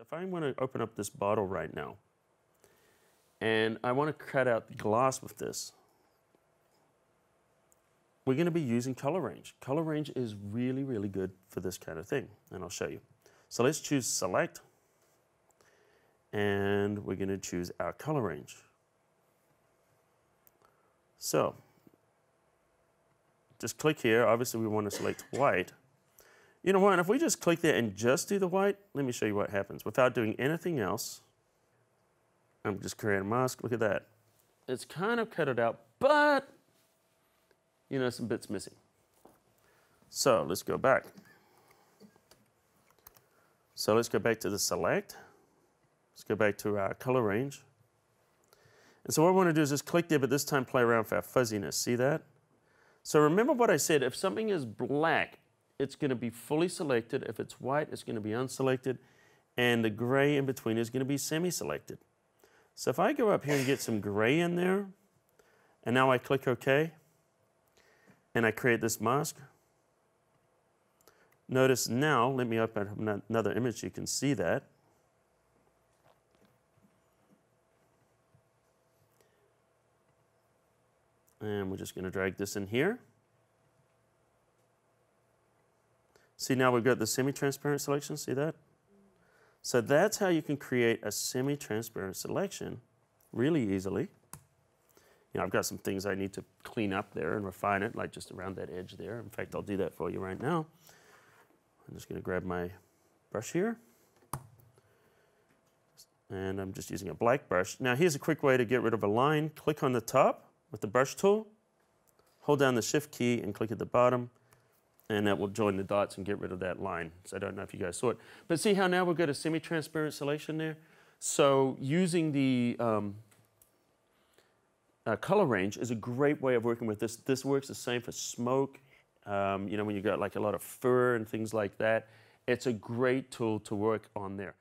if I want to open up this bottle right now, and I want to cut out the glass with this, we're going to be using color range. Color range is really, really good for this kind of thing, and I'll show you. So let's choose select, and we're going to choose our color range. So just click here. Obviously, we want to select white. You know what? If we just click there and just do the white, let me show you what happens. Without doing anything else, I'm just creating a mask. Look at that. It's kind of cut it out, but you know, some bits missing. So let's go back. So let's go back to the select. Let's go back to our color range. And so what I want to do is just click there, but this time play around with our fuzziness. See that? So remember what I said. If something is black, it's going to be fully selected. If it's white, it's going to be unselected. And the gray in between is going to be semi-selected. So if I go up here and get some gray in there, and now I click OK, and I create this mask, notice now, let me open another image so you can see that. And we're just going to drag this in here. See, now we've got the semi-transparent selection. See that? So that's how you can create a semi-transparent selection really easily. You know, I've got some things I need to clean up there and refine it, like just around that edge there. In fact, I'll do that for you right now. I'm just going to grab my brush here. And I'm just using a black brush. Now, here's a quick way to get rid of a line. Click on the top with the brush tool. Hold down the Shift key and click at the bottom. And that will join the dots and get rid of that line. So I don't know if you guys saw it. But see how now we've got a semi-transparent selection there? So using the color range is a great way of working with this. This works the same for smoke. You know, when you got like a lot of fur and things like that, it's a great tool to work on there.